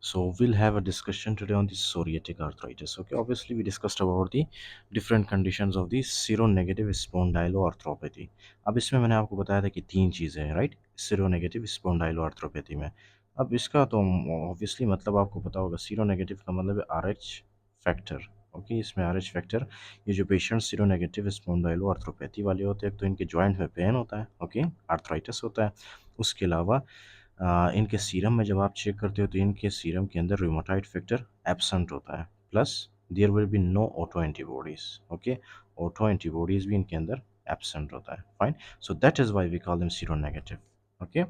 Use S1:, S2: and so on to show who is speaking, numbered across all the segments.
S1: So we'll have a discussion today on the psoriatic arthritis. Okay, obviously we discussed about the different conditions of the seronegative spondyloarthropathy. अब इसमें मैंने आपको बताया था कि तीन चीज़ें हैं, राइट, सीरोनेगेटिव स्पॉन्डाइलोआर्थ्रोपैथी में। अब इसका तो ऑब्वियसली मतलब आपको पता होगा, सीरोनेगेटिव का मतलब है आर एच फैक्टर। ओके, इसमें आर एच फैक्टर, ये जो पेशेंट सीरोनेगेटिव स्पॉन्डाइलोआर्थ्रोपैथी वाले होते हैं, एक तो इनके जॉइंट में पेन होता है, ओके, आर्थराइटिस होता है। उसके अलावा इनके सीरम में जब आप चेक करते हो तो इनके सीरम के अंदर रूमेटाइड फैक्टर एब्सेंट होता है, plus there will be no auto antibodies. Okay, auto antibodies भी इनके अंदर एब्सेंट होता है। Fine, so that is why we call them sero negative. Okay,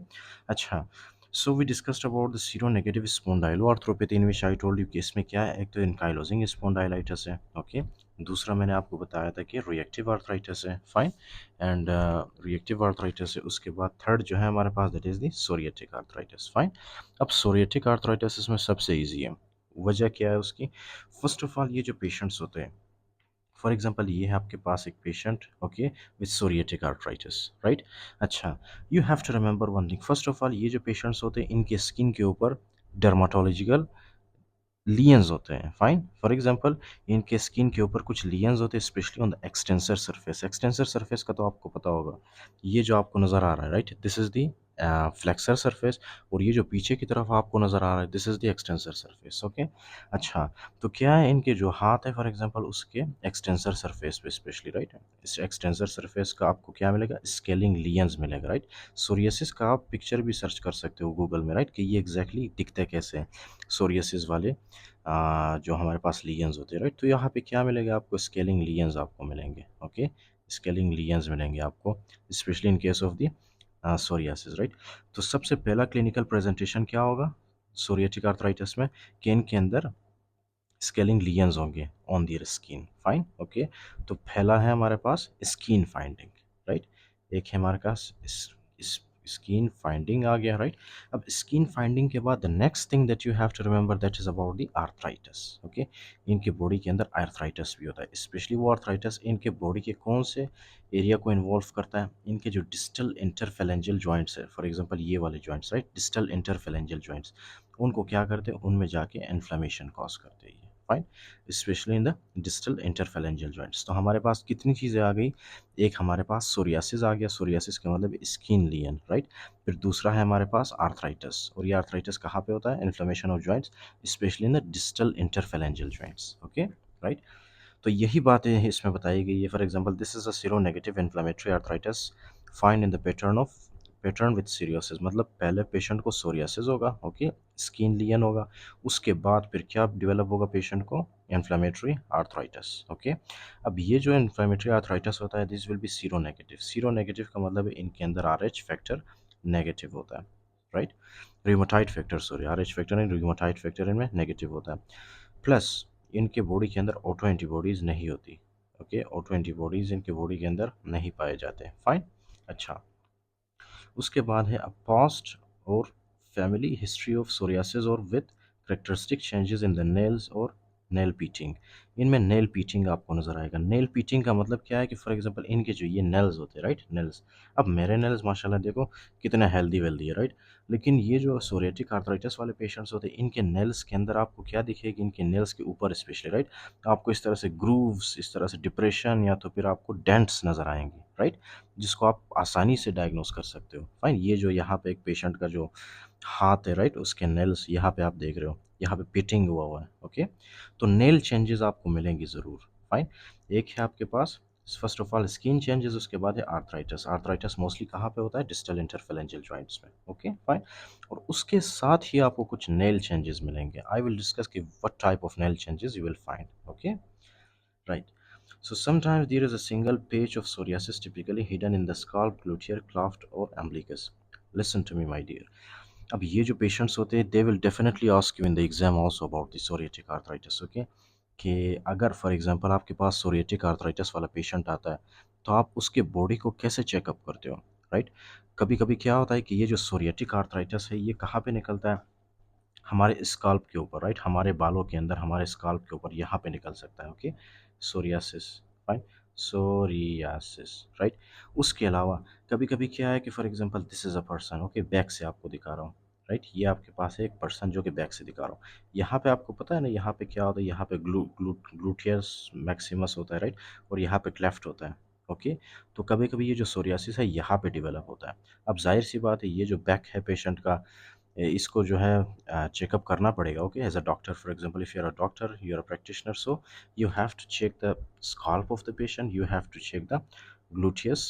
S1: अच्छा, so we discussed about the sero negative spondyloarthropathy in which I told you कि इसमें क्या है, एक तो इनकाइलोजिंग स्पॉन्डाइलाइटिस है, ओके, दूसरा मैंने आपको बताया था कि रिएक्टिव आर्थराइटिस है, फाइन, एंड रिएक्टिव आर्थराइटिस है। उसके बाद थर्ड जो है हमारे पास, that is the psoriatic arthritis. Fine, अब सोरिएटिक आर्थराइटिस इसमें सबसे ईजी है। वजह क्या है उसकी? फर्स्ट ऑफ ऑल, ये जो पेशेंट्स होते हैं, फॉर एग्जांपल ये है आपके पास एक patient, okay, with psoriatic arthritis, right. अच्छा, you have to remember one thing, first of all ये जो पेशेंट्स होते हैं इनके स्किन के ऊपर डर्माटोलॉजिकल लियंस होते हैं। फाइन, फॉर एग्जांपल इनके स्किन के ऊपर कुछ लियंस होते हैं, specially on the extensor surface. Extensor surface का तो आपको पता होगा, ये जो आपको नज़र आ रहा है, right, this is the flexor surface, और ये जो पीछे की तरफ आपको नज़र आ रहा है, this is the extensor surface. Okay, अच्छा, तो क्या है, इनके जो हाथ है फॉर एग्जांपल उसके एक्सटेंसर सरफेस पे स्पेशली, राइट, इस एक्सटेंसर सरफेस का आपको क्या मिलेगा, स्केलिंग लियंस मिलेगा, राइट। सोरियासिस का आप पिक्चर भी सर्च कर सकते हो गूगल में, राइट, कि ये एग्जैक्टली दिखते कैसे हैं सोरियासिस वाले जो हमारे पास लीजेंस होते हैं, राइट। तो यहाँ पे क्या मिलेगा आपको, स्केलिंग लीजेंस आपको मिलेंगे, ओके, स्केलिंग लीजेंस मिलेंगे आपको, specially in case of the psoriasis, right. तो सबसे पहला क्लिनिकल प्रेजेंटेशन क्या होगा सोरियाटिक आर्थराइटिस में, कि इनके अंदर स्केलिंग लीजेंस होंगे on their skin. Fine, okay, तो पहला है हमारे पास स्किन फाइंडिंग, राइट, एक है हमारे पास स्किन फाइंडिंग आ गया, राइट। अब स्किन फाइंडिंग के बाद the next thing that you have to remember, that is about the arthritis. Okay, इनके बॉडी के अंदर आर्थराइटिस भी होता है, स्पेशली वो आर्थराइटिस इनके बॉडी के कौन से एरिया को इन्वॉल्व करता है, इनके जो डिस्टल इंटरफेलेंजियल जॉइंट्स है, फॉर एग्जांपल ये वाले joints, right, distal interphalangeal joints, उनको क्या करते हैं, उनमें जाके इन्फ्लेमेशन कॉज करते हैं, fine, specially in the distal interphalangeal joints. तो हमारे पास कितनी चीज़ें आ गई, एक हमारे पास सोरियासिस आ गया, सोरियासिस का मतलब स्किन लियन, राइट। फिर दूसरा है हमारे पास आर्थराइटिस, और ये आर्थराइटिस कहाँ पे होता है, inflammation of joints, especially in the distal interphalangeal joints, okay, right. तो यही बातें इसमें बताई गई है। For example this is a seronegative inflammatory arthritis find in the pattern with psoriasis, मतलब पहले पेशेंट को सोरियासिस होगा, ओके, स्किन लियन होगा, उसके बाद फिर क्या डेवलप होगा पेशेंट को, इन्फ्लेमेटरी आर्थराइटिस, ओके। अब ये जो इन्फ्लेमेटरी आर्थराइटिस होता है, this will be seronegative. Seronegative का मतलब है इनके अंदर आर एच फैक्टर नेगेटिव होता है, right, rheumatoid factor, sorry, R H factor नहीं, रिमोटाइड फैक्टर इनमें नेगेटिव होता है, प्लस इनके बॉडी के अंदर ऑटो एंटीबॉडीज़ नहीं होती, ओके, ऑटो एंटीबॉडीज़ इनके बॉडी के अंदर नहीं पाए जाते। फाइन, अच्छा, उसके बाद है अ पास्ट और फैमिली हिस्ट्री ऑफ सोरियासिस और with characteristic changes in the nails और नेल पीचिंग। इनमें नेल पीचिंग आपको नज़र आएगा। नेल पीचिंग का मतलब क्या है कि फॉर एग्जांपल इनके जो ये नेल्स होते हैं, राइट, नेल्स, अब मेरे नेल्स माशाल्लाह देखो कितने हेल्दी वेल्दी है, राइट, लेकिन ये जो सोरियाटिक आर्थराइटिस वाले पेशेंट्स होते हैं, इनके नेल्स के अंदर आपको क्या दिखेगी, इनके नेल्स के ऊपर स्पेशली, राइट, आपको इस तरह से ग्रूव्स, इस तरह से डिप्रेशन, या तो फिर आपको डेंट्स नज़र आएंगी, राइट, जिसको आप आसानी से डायग्नोस कर सकते हो। फाइन, ये जो यहाँ पे एक पेशेंट का जो हाथ है, राइट, उसके नेल्स यहाँ पे आप देख रहे हो, यहाँ पे पिटिंग हुआ है, ओके, तो नेल चेंजेस आपको मिलेंगी ज़रूर। फाइन, एक है आपके पास first of all skin changes, उसके बाद है आर्थराइटिस। आर्थराइटिस मोस्टली कहाँ पे होता है, डिस्टल इंटरफेरेंजियल जॉइंट्स में, ओके, फाइन, और उसके साथ ही आपको कुछ नेल चेंजेस मिलेंगे। आई विल डिस्कस कि what type of nail changes you will find, okay, right. So sometimes there is a single patch of psoriasis typically hidden in the scalp, gluteal cleft or umbilicus. Listen to me, my dear. अब ये जो patients होते हैं, दे will definitely ask you in the exam also about the psoriatic arthritis, okay, कि अगर for example आपके पास psoriatic arthritis वाला patient आता है, तो आप उसके बॉडी को कैसे चेकअप करते हो, राइट। कभी कभी क्या होता है कि ये जो सोरियाटिक आर्थराइटिस है, ये कहाँ पे निकलता है, हमारे स्काल्प के ऊपर, राइट, हमारे बालों के अंदर, हमारे स्काल्प के ऊपर यहाँ पे निकल सकता है, okay, psoriasis, fine, psoriasis, right. उसके अलावा कभी कभी क्या है कि for example this is a person, okay, back से आपको दिखा रहा हूँ, राइट। ये आपके पास है एक पर्सन जो कि बैक से दिखा रहा हूँ। यहाँ पे आपको पता है ना, यहाँ पे क्या होता है, यहाँ पे ग्लूटियस मैक्सिमस होता है, राइट, और यहाँ पे क्लेफ्ट होता है। ओके। तो कभी कभी ये जो सोरियासिस है यहाँ पे डेवलप होता है। अब जाहिर सी बात है, ये जो बैक है पेशेंट का, इसको जो है चेकअप करना पड़ेगा। Okay, as a doctor, for example if you are a doctor, you are a practitioner, so you have to check the scalp of the patient, you have to check the gluteus,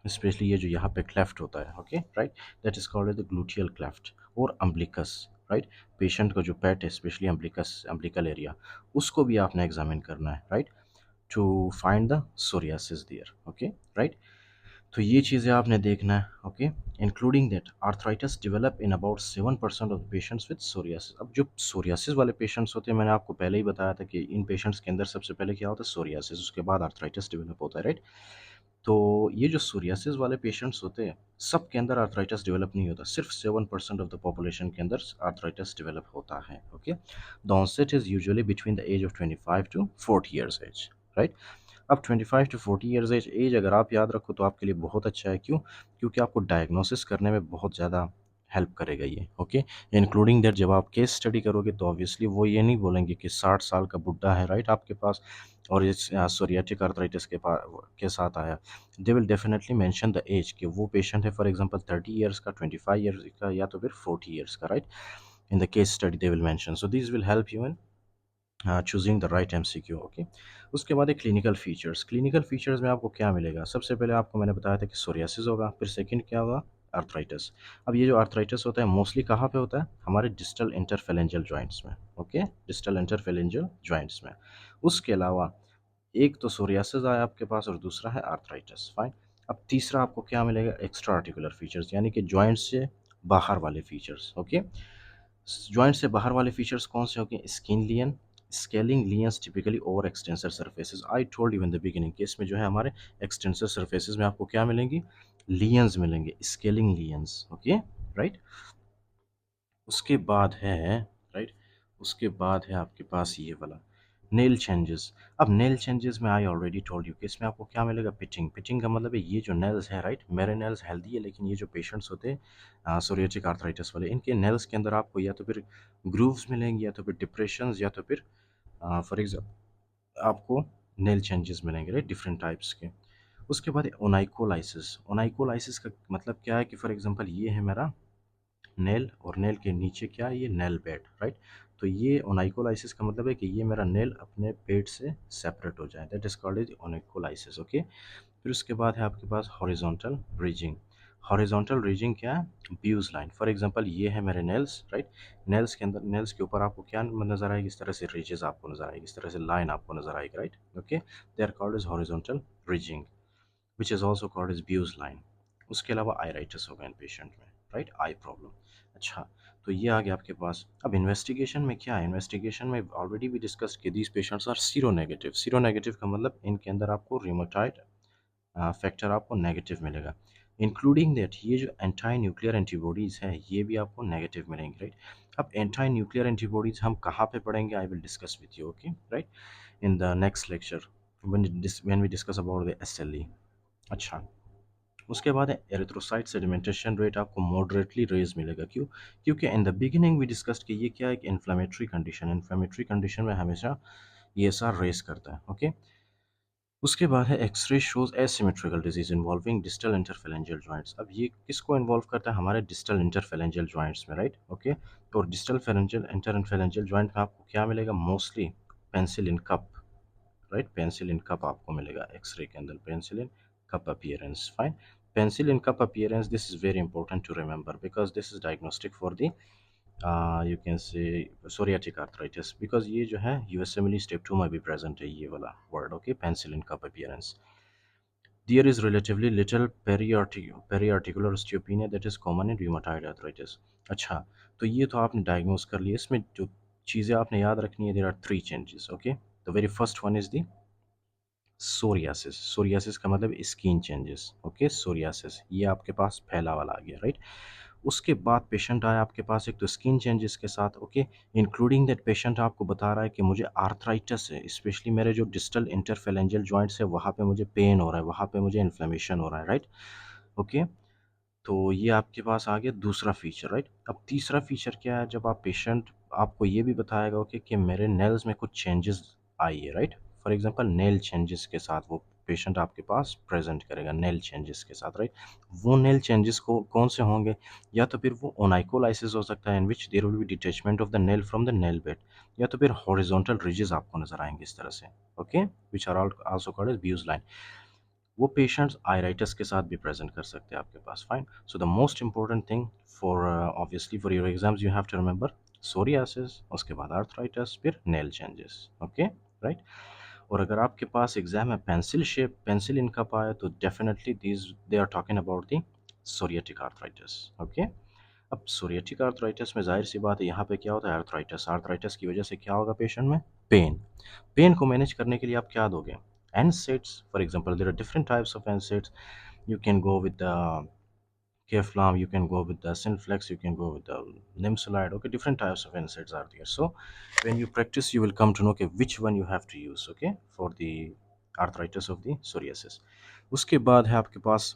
S1: specially ये जो यहाँ पे cleft होता है। Okay, right, that is called the gluteal cleft और umbilicus, right. Patient का जो पेट है, स्पेशली अम्बिलिकस, अम्बिलिकल एरिया, उसको भी आपने एग्जामिन करना है, right, to find the psoriasis there. Okay, right. तो ये चीज़ें आपने देखना है। Okay, including that arthritis develop in about 7% of the patients with psoriasis. अब जो सोरियासिस वाले पेशेंट्स होते हैं, मैंने आपको पहले ही बताया था कि इन पेशेंट्स के अंदर सबसे पहले क्या होता है, सोरियासिस, उसके बाद आर्थराइटिस डेवलप होता है, राइट। तो ये जो सोरियासिस वाले पेशेंट्स होते हैं, सब के अंदर आर्थराइटिस डेवलप नहीं होता, सिर्फ 7% ऑफ द पॉपुलेशन के अंदर आर्थराइटिस डेवलप होता है। Okay, the onset is usually between the age of 25 to 40 years age, right. अब 25 टू 40 ईयर्स एज एज अगर आप याद रखो तो आपके लिए बहुत अच्छा है। क्यों? क्योंकि आपको डायग्नोसिस करने में बहुत ज़्यादा हेल्प करेगा ये। ओके, इंक्लूडिंग दैट जब आप केस स्टडी करोगे तो ऑब्वियसली वो ये नहीं बोलेंगे कि 60 साल का बुड्ढा है, राइट, आपके पास, और इस सोरियाटिक आर्थराइटिस के साथ आया। They will definitely mention the age कि वो पेशेंट है फॉर एग्जांपल 30 ईयर्स का, 25 ईयर्स का, या तो फिर 40 ईयर्स का, right. In the case study they will mention, so this will help you in choosing the right MCQ. Okay, उसके बाद है क्लिनिकल फीचर्स। क्लिनिकल फीचर्स में आपको क्या मिलेगा? सबसे पहले आपको मैंने बताया था कि सोरियासिस होगा, फिर सेकंड क्या होगा, आर्थराइटिस। अब ये जो आर्थराइटिस होता है मोस्टली कहाँ पे होता है? हमारे डिस्टल इंटरफेरेंजियल जॉइंट्स में। ओके, डिस्टल इंटरफेरेंजियल जॉइंट्स में। उसके अलावा एक तो सोरियासिस आया आपके पास और दूसरा है आर्थराइटिस, फाइन। अब तीसरा आपको क्या मिलेगा? एक्स्ट्रा आर्टिकुलर फीचर्स, यानी कि जॉइंट से बाहर वाले फीचर्स। ओके, जॉइंट से बाहर वाले फीचर्स कौन से होंगे? Skin lesion, scaling lesions, typically over extensor surfaces. I told you in the beginning कि इसमें जो है हमारे एक्सटेंसर सर्फेसेज में आपको क्या मिलेंगी? लियंस मिलेंगे, स्केलिंग लियंस। Okay, right. उसके बाद है, राइट, उसके बाद है आपके पास ये वाला नेल चेंजेस। अब नेल चेंजेस में आई ऑलरेडी टोल्ड यू कि इसमें आपको क्या मिलेगा? पिचिंग। पिचिंग का मतलब है ये जो नेल्स है, राइट, मेरे नेल्स हेल्दी है, लेकिन ये जो पेशेंट्स होते हैं सोरियाटिक आर्थराइटिस वाले, इनके नेल्स के अंदर आपको या तो फिर ग्रूव्स मिलेंगे, या तो फिर डिप्रेशंस, या तो फिर फॉर एग्जाम्पल आपको नेल चेंजेस मिलेंगे, राइट, डिफरेंट टाइप्स के। उसके बाद ओनाइकोलाइसिस। ओनाइकोलाइसिस का मतलब क्या है कि फॉर एग्जांपल ये है मेरा नेल, और नेल के नीचे क्या है? ये नेल बेड, राइट। तो ये ओनाइकोलाइसिस का मतलब है कि ये मेरा नेल अपने पेट से सेपरेट हो जाए, that is called is onycholysis. Okay, फिर उसके बाद है आपके पास हॉरिजॉन्टल रीजिंग। हॉरिजॉन्टल रीजिंग क्या है? Views line. फॉर एग्जांपल ये है मेरे नेल्स, राइट। नेल्स के अंदर, नेल्स के ऊपर आपको क्या नजर आएगी? इस तरह से रीजेस आपको नजर आएगी, इस तरह से लाइन आपको नजर आएगी, right. Okay, they are called is horizontal ridging, which is also called is Beau's line. उसके अलावा आईराइटिस होगा इन पेशेंट में, राइट, आई प्रॉब्लम। अच्छा, तो ये आ गया आपके पास। अब इन्वेस्टिगेशन में क्या है? इन्वेस्टिगेशन में ऑलरेडी भी डिस्कस कि these patients are sero negative. Sero negative का मतलब इनके अंदर आपको रिमोटाइड फैक्टर आपको नेगेटिव मिलेगा। इंक्लूडिंग दैट ये जो एंटी न्यूक्लियर एंटीबॉडीज़ हैं ये भी आपको नेगेटिव मिलेंगे, राइट। अब एंटी न्यूक्लियर एंटीबॉडीज़ हम कहाँ पे पढ़ेंगे? I will discuss with you, okay, right, in the next lecture when we discuss about the SLE. अच्छा, उसके बाद है एरिथ्रोसाइट सेडिमेंटेशन रेट आपको मॉडरेटली रेज मिलेगा। क्यों? क्योंकि in the beginning we discussed कि ये क्या है? एक इन्फ्लेमेटरी कंडीशन। इन्फ्लेमेटरी कंडीशन में हमेशा ये सार रेज करता है। ओके, उसके बाद है x-ray shows asymmetrical disease involving distal interphalangeal joints. अब ये किसको इन्वॉल्व करता है? हमारे डिस्टल इंटरफेरेंजियल जॉइंट्स में, राइट। ओके, तो डिस्टल फेरेंजियल इंटरफेरेंजियल जॉइंट में आपको क्या मिलेगा? Mostly pencil in cup, right, pencil in cup आपको मिलेगा एक्सरे के अंदर, pencil in cup appearance, fine. Pencil in cup appearance, this is very important to remember because this is diagnostic for the you can say psoriatic arthritis, because ये जो है यूएसएमएल step 2 में भी present है ये वाला word. Okay, penicillin cup appearance. There is relatively little periarticular osteopenia that is common in rheumatoid arthritis. अच्छा, तो ये तो आपने डायग्नोस कर लिया। इसमें जो चीज़ें आपने याद रखनी है, there are three changes. Okay, the very first one is the psoriasis. Psoriasis का मतलब स्किन चेंजेस। ओके, सोरियासिस ये आपके पास फैला वाला आ गया, राइट। उसके बाद पेशेंट आया आपके पास एक तो स्किन चेंजेस के साथ। ओके, इंक्लूडिंग दैट पेशेंट आपको बता रहा है कि मुझे आर्थराइटिस है, स्पेशली मेरे जो डिस्टल इंटरफेरेंजियल जॉइंट्स है वहाँ पे मुझे पेन हो रहा है, वहाँ पे मुझे इन्फ्लेमेशन हो रहा है, राइट। ओके, तो ये आपके पास आ गया दूसरा फीचर, राइट। अब तीसरा फीचर क्या है, जब आप पेशेंट आपको ये भी बताएगा कि मेरे नेल्स में कुछ चेंजेस आई है, right. For example nail changes के साथ वो पेशेंट आपके पास प्रेजेंट करेगा नेल चेंजेस के साथ, राइट। वो नेल चेंजेस को कौन से होंगे, या तो फिर वो ओनाइकोलाइसिस हो सकता है in which there will be detachment of the nail from the nail bed, या तो फिर हॉरिजॉन्टल रिजेस आपको नजर आएंगे इस तरह से, okay, which are also called as Beau's line. वो पेशेंट्स आयराइटिस के साथ भी प्रेजेंट कर सकते हैं आपके पास, fine. So the most important thing for obviously for your exams you have to remember psoriasis, उसके बाद आर्थराइटिस, फिर नेल चेंजेस, ओके, राइट। और अगर आपके पास एग्जाम में पेंसिल शेप पेंसिल इनकप आए तो definitely these they are talking about the psoriatic arthritis, okay. अब सोरियाटिक आर्थराइटिस में जाहिर सी बात है यहाँ पे क्या होता है, आर्थराइटिस आर्थराइटिस की वजह से क्या होगा पेशेंट में, पेन। पेन को मैनेज करने के लिए आप क्या दोगे, NSAIDs. For example, there are different types of NSAIDs. You can go with the Keflam, you can go with the Synflex, you can go with the Nimsolide. Okay, different types of NSAIDs are there. So when you practice, you will come to know okay, which one you have to use. Okay, for the arthritis of the psoriasis. उसके बाद है आपके पास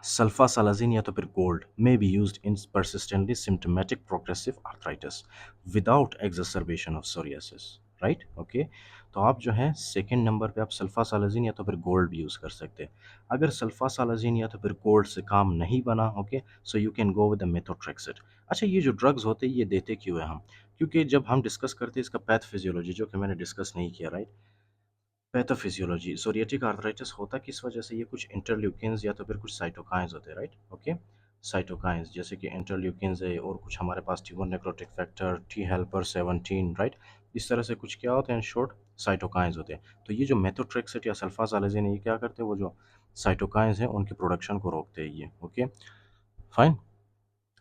S1: sulfasalazine या तो फिर gold may be used in persistently symptomatic progressive arthritis without exacerbation of psoriasis, right, okay. तो आप जो है सेकेंड नंबर पे आप सल्फासालाजिन या तो फिर गोल्ड भी यूज़ कर सकते हैं। अगर सल्फासालाजिन या तो फिर गोल्ड से काम नहीं बना, okay, so you can go with the methotrexate. अच्छा, ये जो ड्रग्स होते हैं ये देते क्यों है हम, क्योंकि जब हम डिस्कस करते हैं इसका पैथोफिजियोलॉजी जो कि मैंने डिस्कस नहीं किया, राइट। पैथोफिजियोलॉजी, सोरियाटिक आर्थराइटिस होता किस वजह से, ये कुछ इंटरल्यूकिन्स या तो फिर कुछ साइटोकाइंस होते हैं, राइट, ओके। साइटोकाइंस जैसे कि इंटरल्यूकिन्स है और कुछ हमारे पास tumour necrotic factor, T helper 17, right. इस तरह से कुछ क्या होते हैं, इन शॉर्ट साइटोकाइंस होते हैं। तो ये जो मेथोट्रेक्सेट या सल्फासालाजिन है ये क्या करते हैं, वो जो साइटोकाइंस हैं उनके प्रोडक्शन को रोकते हैं ये, okay, fine.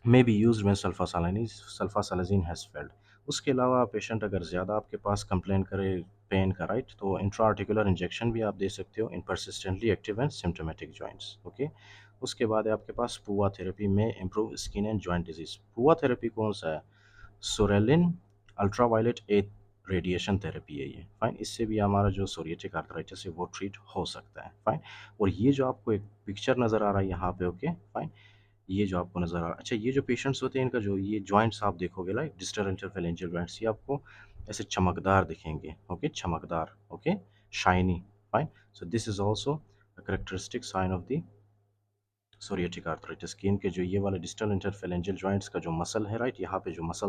S1: May be use when sulfasalazine has failed. उसके अलावा पेशेंट अगर ज़्यादा आपके पास कंप्लेन करे पेन का, राइट, तो इंट्रा आर्टिकुलर इंजेक्शन भी आप दे सकते हो in persistently active and symptomatic joints, okay. उसके बाद है आपके पास पुआ थेरेपी में improve skin and joint disease. PUVA therapy कौन सा है, psoralen ultraviolet A radiation therapy है ये, फाइन। इससे भी हमारा जो सोरियाटिक आर्थराइटिस है वो ट्रीट हो सकता है, फाइन। और ये जो आपको एक पिक्चर नज़र आ रहा है यहाँ पे, ओके, फाइन। ये जो आपको नज़र आ रहा है, अच्छा, ये जो पेशेंट्स होते हैं इनका जो ये जॉइंट्स आप देखोगे, लाइक डिस्टल इंटरफेरेंजियल जॉइंट्स, ये आपको ऐसे चमकदार दिखेंगे, ओके, चमकदार, okay, shiny, fine. So this is also characteristic sign of the psoriatic arthritis. Skin के जो ये वाले डिस्टल इंटरफेरेंजियल जॉइंट्स का जो मसल है, राइट, यहाँ पे जो मसल